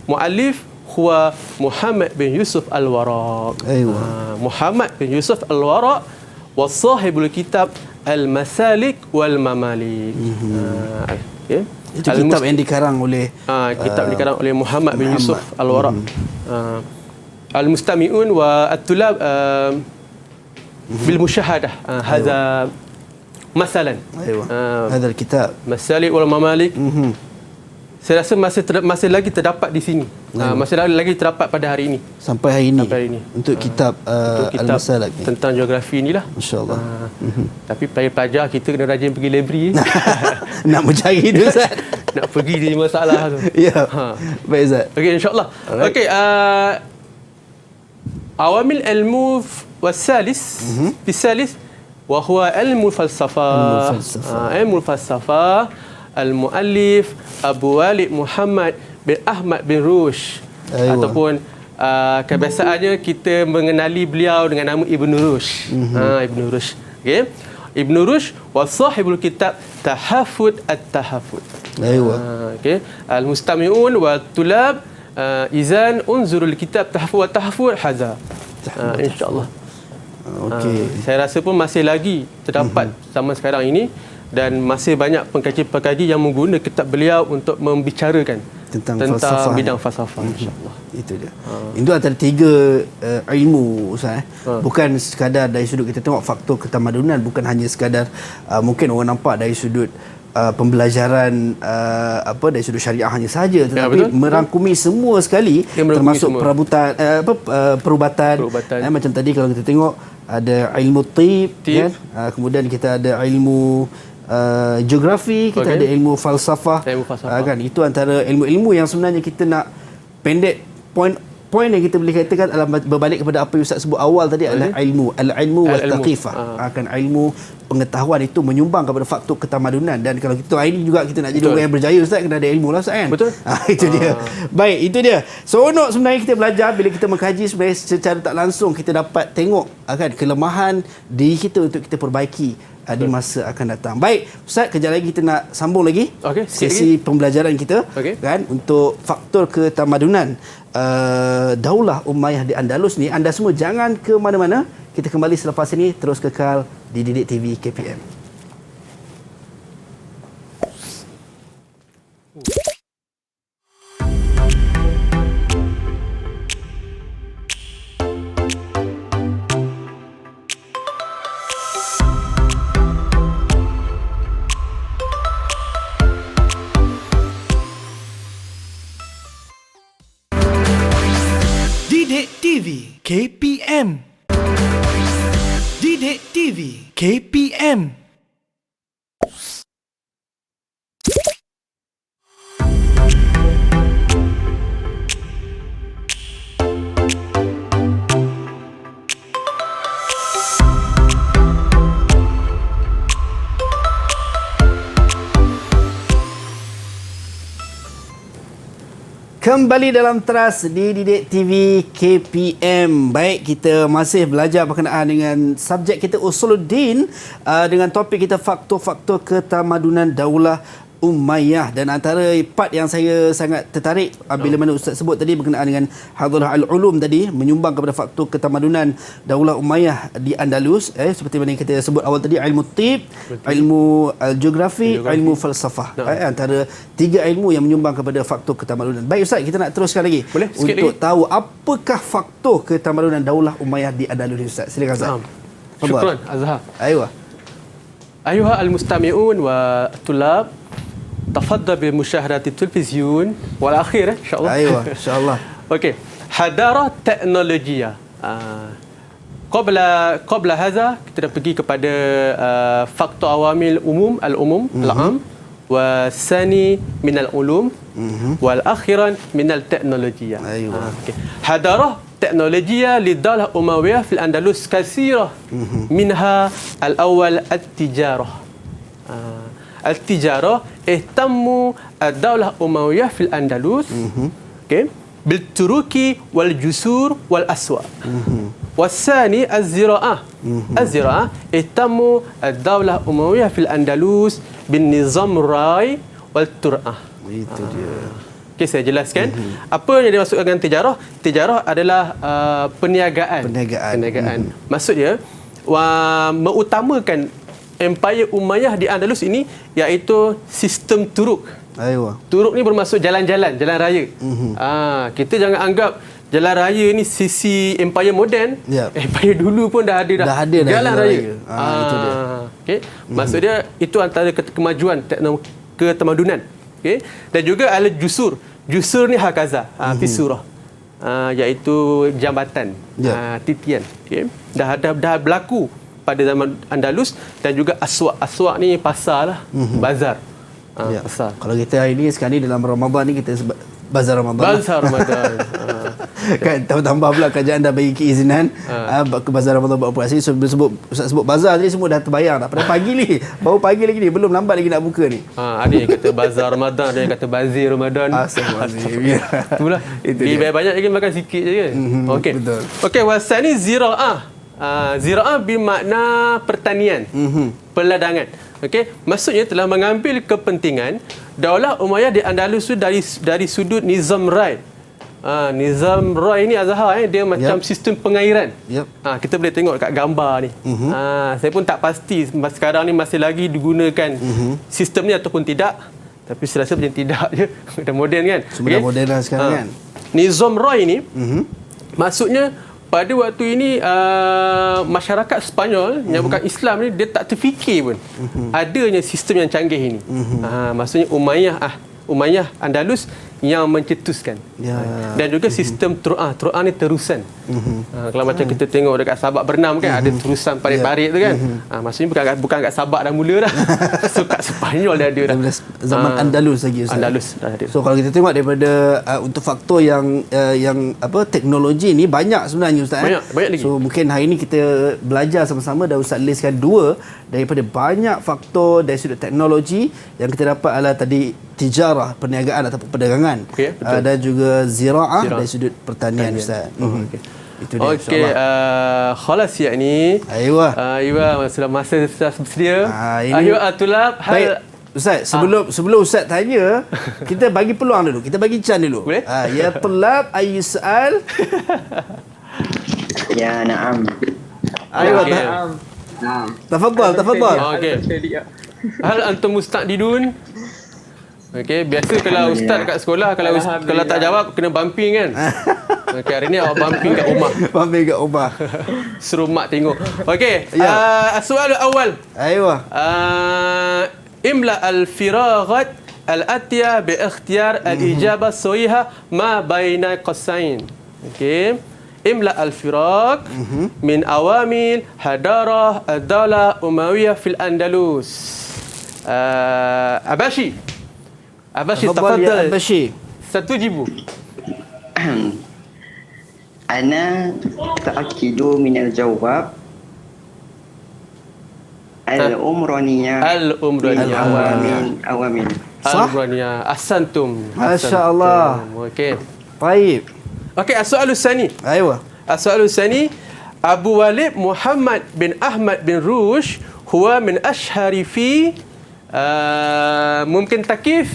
Muallif huwa Muhammad bin Yusuf Al-Waraq. Muhammad bin Yusuf Al-Waraq wasahibul kitab Al-Masalik wal Mamalik. Itu kitab yang dikarang oleh kitab dikarang oleh Muhammad bin Yusuf Al-Waraq. Al-Mustami'un wa at-tulab bil musyahadah. Hadha masalan. Hadha al-kitab Masalik wal Mamalik. Saya rasa masih lagi terdapat di sini. Masih lagi terdapat pada hari ini. Sampai hari ini. Untuk kitab Al-Masalik ni. Tentang geografi inilah. Masya-Allah. Tapi pelajar kita kena rajin pergi library. Nak mencari tu Ustaz. Nak pergi je masalah tu. Ya. Baik Ustaz. Okey, insya-Allah. Okey, awamil ilmu wasalis. Bisalis wa huwa ilmu falsafah. Ilmu falsafah. Al-Muallif Abu Walid Muhammad bin Ahmad bin Rushd. Ataupun kebiasaannya kita mengenali beliau dengan nama Ibn Rushd. Ibn Rushd. Okay. Ibn Rushd wa sahibul kitab Tahafud at-Tahafud. Okay. Al-Mustami'un wa tulab izan unzurul kitab Tahafud at-Tahafud hadza. InsyaAllah. Saya rasa pun masih lagi terdapat zaman sekarang ini. Dan masih banyak pengkaji-pengkaji yang menggunakan kitab beliau untuk membicarakan tentang bidang falsafah, insya-Allah. Itu dia. Itu antara 3 ilmu Ustaz. Bukan sekadar dari sudut kita tengok faktor ketamadunan, bukan hanya sekadar mungkin orang nampak dari sudut pembelajaran dari sudut syariah hanya saja, tetapi merangkumi semua sekali, termasuk perubatan. Macam tadi kalau kita tengok ada ilmu tib. Kan? Kemudian kita ada ilmu geografi, kita ada ilmu falsafah. Kan, itu antara ilmu-ilmu yang sebenarnya kita nak pendek poin yang kita boleh katakan adalah berbalik kepada apa yang Ustaz sebut awal tadi adalah ilmu al-ilmu wa taqifah. Kan, ilmu pengetahuan itu menyumbang kepada faktor ketamadunan. Dan kalau kita hari ini juga kita nak jadi orang yang berjaya Ustaz, kena ada ilmu lah Ustaz kan. Betul. Itu dia. Baik, itu dia. Seronok sebenarnya kita belajar bila kita mengkaji, sebenarnya secara tak langsung kita dapat tengok kan kelemahan diri kita untuk kita perbaiki di masa akan datang. Baik, Ustaz, kejap lagi kita nak sambung lagi sesi pembelajaran kita kan untuk faktor ketamadunan Daulah Umayyah di Andalus ni. Anda semua jangan ke mana-mana. Kita kembali selepas ini, terus kekal di Didik TV KPM. Didik TV KPM. Didik TV KPM. Kembali dalam Teras di Didik TV KPM. Baik, kita masih belajar berkenaan dengan subjek kita Usuluddin dengan topik kita faktor-faktor ketamadunan Daulah Umayyah, dan antara part yang saya sangat tertarik bila mana Ustaz sebut tadi berkenaan dengan Hadrah Al-Ulum tadi menyumbang kepada faktor ketamadunan Daulah Umayyah di Andalus, seperti mana kita sebut awal tadi, ilmu tib, ilmu geografi, ilmu falsafah. Antara tiga ilmu yang menyumbang kepada faktor ketamadunan. Baik Ustaz, kita nak teruskan lagi. Boleh, untuk tahu apakah faktor ketamadunan Daulah Umayyah di Andalus, Ustaz. Silakan Ustaz. Syukran Azhar. Ayuh. Ayuha al-mustami'un wa tulab, تفضل بمشاهدة التلفزيون والأخير إن شاء الله. أيوة إن شاء الله. أوكي. حضارة teknologia. قبل هذا kita pergi kepada faktor awamil umum al-umum al-am والثاني من العلوم والأخيرا من التكنولوجيا. أيوة. أوكي. حضارة teknologia للدولة الأموية في الأندلس كثيرة منها الأول التجارة. التجارة اهتموا الدولة الأموية في الأندلس بالترك والجسور والأسواق. والثاني الزراعة. الزراعة اهتموا الدولة الأموية في الأندلس بالنظام الرعي والترعة. Itu dia. Okey, saya jelaskan. Apa yang dimaksudkan dengan tijarah? Tijarah adalah perniagaan. Maksudnya mengutamakan Empire Umayyah di Andalus ini iaitu sistem turuk. Aywa. Turuk ni bermaksud jalan-jalan, jalan raya. Kita jangan anggap jalan raya ni sisi Empire moden. Empire dulu pun dah ada jalan raya. Itu dia. Okay. Maksud dia itu antara kemajuan ketamadunan. Okay. Dan juga ada jusur. Jusur ni hakaza, fi surah. Iaitu jambatan, titian. Okay. Dah berlaku pada zaman Andalus, dan juga aswak ni pasar lah, bazar. Pasar. Kalau kita hari ni sekarang ni dalam Ramadan ni kita sebut bazar Ramadan. Bazar Ramadan. Kan tambah pula kerajaan dah bagi keizinan ke bazar Ramadan beroperasi. So Ustaz sebut bazar tadi semua dah terbayang dah. Pada pagi ni, baru pagi lagi ni, belum lambat lagi nak buka ni. Ada yang kata bazar Ramadan, ada yang kata bazir Ramadan. Itulah. Dia banyak lagi makan sikit je kan. Okey. Okey, wasani ziraah. Ziraah bermakna pertanian, perladangan. Okey, maksudnya telah mengambil kepentingan Daulah Umayyah di Andalus tu dari sudut nizam rai. Nizam rai ni Azhar dia macam sistem pengairan. Kita boleh tengok kat gambar ni. Saya pun tak pasti sekarang ni masih lagi digunakan sistem ni ataupun tidak. Tapi saya rasa macam tidak je. Dah moden kan. Semua dah moden dah sekarang kan. Nizam rai ni maksudnya pada waktu ini masyarakat Sepanyol yang bukan Islam ni dia tak terfikir pun adanya sistem yang canggih ini. Maksudnya Umayyah Andalus yang mencetuskan. Dan juga sistem Tru'ah ni terusan. Kalau macam kita tengok dekat Sabak Bernam kan, ada terusan parit-parit tu kan. Maksudnya bukan kat Sabak dah mula dah. So kat Sepanyol dah ada dah. Zaman Andalus lagi Ustaz. Andalus dah ada. So kalau kita tengok daripada untuk faktor yang teknologi ni banyak sebenarnya Ustaz. Banyak lagi. So mungkin hari ni kita belajar sama-sama, dan Ustaz listkan dua daripada banyak faktor dari sudut teknologi yang kita dapat adalah tadi tijarah, perniagaan ataupun perdagangan. Dan juga ziraah dari sudut pertanian Ustaz. Itu dia. Okey, khalas yakni. Aywa. Masa sudah bersedia. Ayuha tulab. Baik. Ustaz, sebelum Ustaz tanya, kita bagi peluang dulu. Kita bagi can dulu. Boleh? Ya tulab ayyusal. Ya, na'am. Aywa. Tafadhal. Okey. Hal antum mustaqdidun? Okey, biasa kalau ustaz kat sekolah kalau tak jawab kena bumping kan. Okey, hari ni awak bumping kat rumah. Bumping kat rumah. Suruh mak tengok. Okey, soal awal. Aywa. Imla al-firaghat al-atiyah bi ikhtiyar al-ijabah sahihah ma baina qassain. Okey. Imla al-firaq min awamil hadarah ad-daulah Umayyah fil Andalus. Abashi tafadhal. Satujibu. Ana ta'akkidu min al-jawab al-umraniyah al-umraniyah awamin Sah? Al-Ibraniyah. Ahsantum. Masya Allah. Okey. Baik. Okey, as-soalus tsani. Aywa. As-soalus tsani, Abu Walid Muhammad bin Ahmad bin Rushd huwa min ashhari fi mungkin takif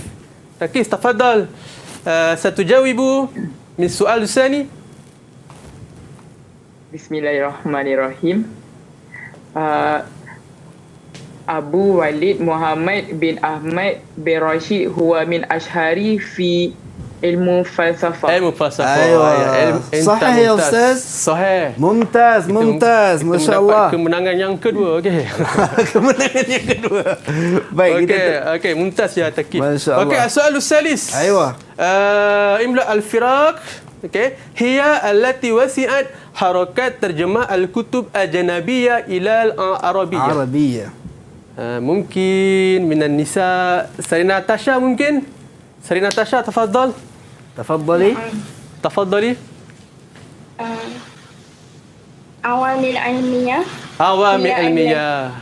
tafadhal satujawibu min soal tsani. Bismillahirrahmanirrahim. Abu Walid Muhammad bin Ahmad bin Rashid huwa min ashhari fi ilmu falsafah. Ilmu falsafah. Aywa. Sahih ya Ustaz? Sahih. Mumtaz. Masya Allah. Kemenangan yang kedua. Okey. Kemenangan yang kedua. Baik, okey, mumtaz ya Taqif. Masya Allah. Okey, as-soalus salis. Aywa. Imla al-firaq. Okey. Hiya allati wasi'at harakat terjemah al-kutub ajnabiyyah ila al-arabiyyah. Mungkin minan nisa Sarina Tasha mungkin. Sarina Tasha tafadhal. Tafadhali. Awamil ilmiah. Awamil ilmiah.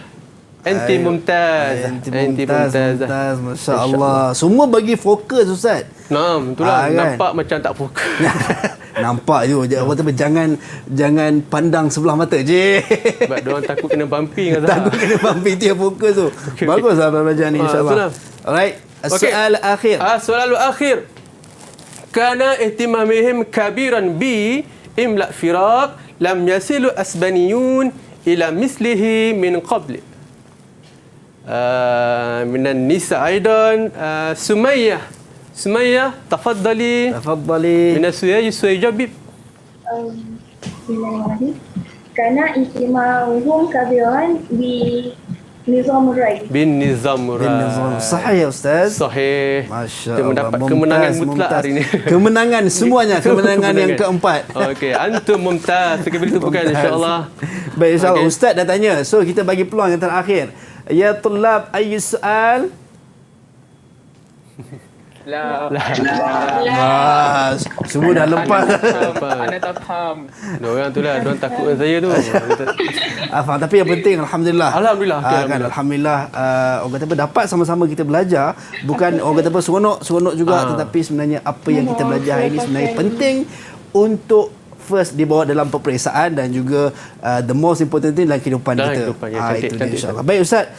Anti mumtaz. Mumtaz. Masya Allah. Semua bagi fokus Ustaz. Naam, itulah kan? nampak macam tak fokus. Nampak je. Jangan pandang sebelah mata je. Sebab diorang takut kena bumping. Takut kena bumping, itu yang fokus tu. Bagus lah belajar ni insyaAllah. Alright. Soal akhir. Soal akhir. Kana ihtimamihim kabiran bi imla firaq lam yasilu asbaniyun ila mislihi min qabli. من النساء أيضا سمية تفضلي من السويجبي. Karena ihtimamahum kabiran Nizam Rai. Bin Nizam Rai. Sahih ya Ustaz? Sahih. Masya Allah. Kita mendapat kemenangan mutlak hari ini. Kemenangan semuanya. Kemenangan yang keempat. Okey, antum mumtaz. Kita beri tepukan insya-Allah. Baik, insya-Allah. Okay. Ustaz dah tanya. So kita bagi peluang yang terakhir. Ya tulab ayyu soal? La. Semua dah lepas. Ana tak faham. Diorang tu lah, diorang takut dengan saya tu. Faham, tapi yang penting alhamdulillah. Alhamdulillah. Alhamdulillah. Orang kata apa, dapat sama-sama kita belajar. Bukan orang kata apa seronok juga, tetapi sebenarnya apa yang kita belajar hari ini sebenarnya penting untuk first dibawa dalam peperiksaan dan juga the most important thing dalam kehidupan kita. Itu dia insyaAllah. Baik Ustaz,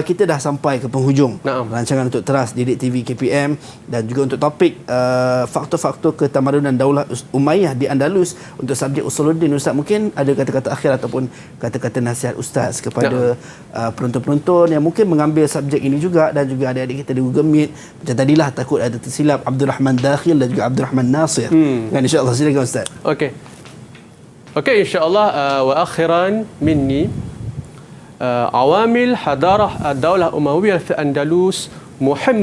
kita dah sampai ke penghujung rancangan untuk Teras Didik TV KPM dan juga untuk topik faktor-faktor ketamadunan Daulah Umayyah di Andalus untuk subjek Usuluddin. Ustaz, mungkin ada kata-kata akhir ataupun kata-kata nasihat Ustaz kepada penonton-penonton yang mungkin mengambil subjek ini juga dan juga adik-adik kita di Google Meet. Macam tadilah takut ada tersilap Abdul Rahman Dakhil dan juga Abdul Rahman Nasir. Kan insya-Allah, silakan Ustaz. Okey, insya-Allah wa akhiran minni awamil hadarah ad-daulah Umayyah fi Andalus muhim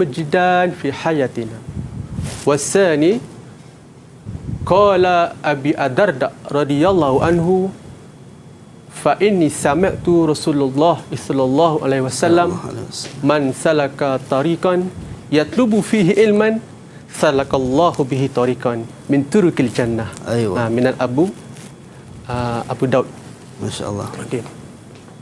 jiddan fi hayatina. Wasani qala Abi Adarda radhiyallahu anhu fa inni sami'tu Rasulullah sallallahu alaihi wasallam man salaka tariqan yatlubu fihi ilman salakallahu bihi tariqan min turukil jannah. Minal Abu Daud. Masya-Allah. Okey.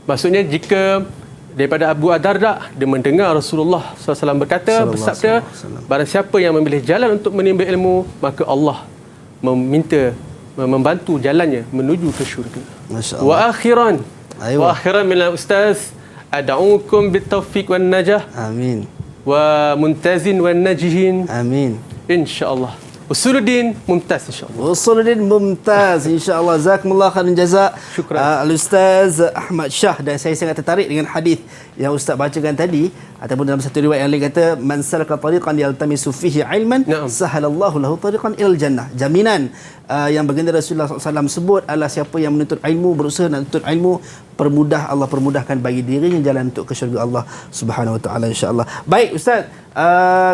Maksudnya jika daripada Abu Adarda dia mendengar Rasulullah SAW bersabda, barang siapa yang memilih jalan untuk menimba ilmu, maka Allah membantu jalannya menuju ke syurga. Wa akhiran minal ustaz ad'ukum bitaufiq wan najah. Amin. Wa muntazin wan najihin. Amin. InsyaAllah. Usuluddin mumtaz insyaAllah. Usuluddin mumtaz insyaAllah. Jazakumullah khairan jazak. Al-Ustaz Ahmad Shah. Dan saya sangat tertarik dengan hadis yang Ustaz bacakan tadi, ataupun dalam satu riwayat yang lain kata man salaka tariqan yaltamisu fihi ilman sahalallahu lahu tariqan ilal jannah. Jaminan yang baginda Rasulullah SAW sebut adalah siapa yang menuntut ilmu, berusaha nak menuntut ilmu, Allah permudahkan bagi dirinya jalan untuk ke syurga Allah Subhanahu Wa Taala insya-Allah. Baik Ustaz,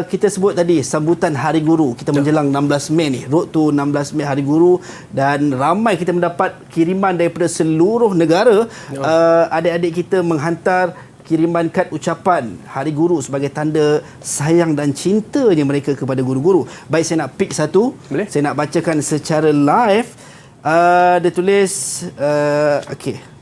kita sebut tadi sambutan Hari Guru. Kita menjelang 16 Mei ni, road to 16 Mei Hari Guru, dan ramai kita mendapat kiriman daripada seluruh negara. Adik-adik kita menghantar kiriman kad ucapan Hari Guru sebagai tanda sayang dan cintanya mereka kepada guru-guru. Baik, saya nak pick satu. Boleh? Saya nak bacakan secara live. Dia tulis okey.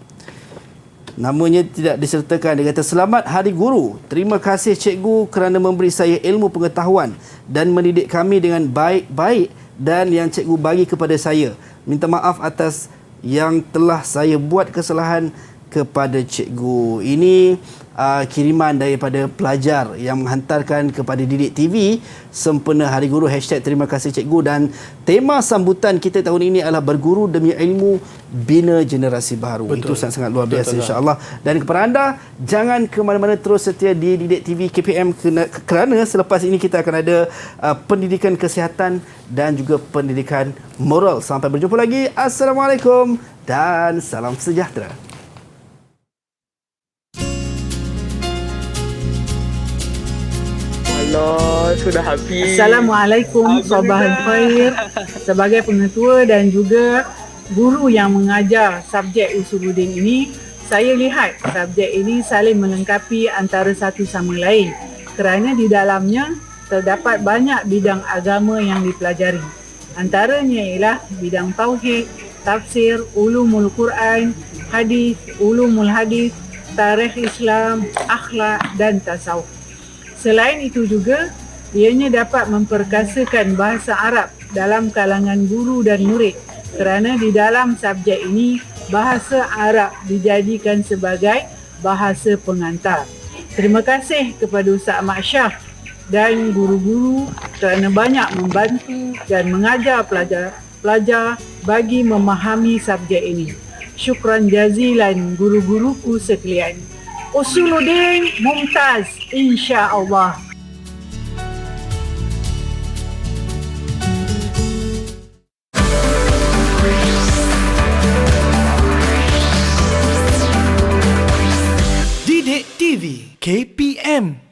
namanya tidak disertakan. Dia kata, selamat Hari Guru. Terima kasih cikgu kerana memberi saya ilmu pengetahuan dan mendidik kami dengan baik-baik dan yang cikgu bagi kepada saya. Minta maaf atas yang telah saya buat kesalahan kepada cikgu. Ini kiriman daripada pelajar yang menghantarkan kepada Didik TV sempena Hari Guru #terima kasih cikgu, dan tema sambutan kita tahun ini adalah berguru demi ilmu bina generasi baru. Betul. Itu sangat-sangat luar biasa insya-Allah. Dan kepada anda, jangan ke mana-mana, terus setia di Didik TV KPM kerana selepas ini kita akan ada pendidikan kesihatan dan juga pendidikan moral. Sampai berjumpa lagi. Assalamualaikum dan salam sejahtera. Allah, sudah habis. Assalamualaikum, Sabahan Khair. Sebagai pengetua dan juga guru yang mengajar subjek Usuluddin ini, saya lihat subjek ini saling melengkapi antara satu sama lain kerana di dalamnya terdapat banyak bidang agama yang dipelajari. Antaranya ialah bidang tauhid, tafsir, ulumul Quran, hadis, ulumul hadis, tarikh Islam, akhlak dan tasawuf. Selain itu juga, ianya dapat memperkasakan bahasa Arab dalam kalangan guru dan murid kerana di dalam subjek ini bahasa Arab dijadikan sebagai bahasa pengantar. Terima kasih kepada Ustaz Ahmad Shah dan guru-guru kerana banyak membantu dan mengajar pelajar bagi memahami subjek ini. Syukran jazilan guru-guruku sekalian. Usuluddin mumtaz insya-Allah. Didik TV KPM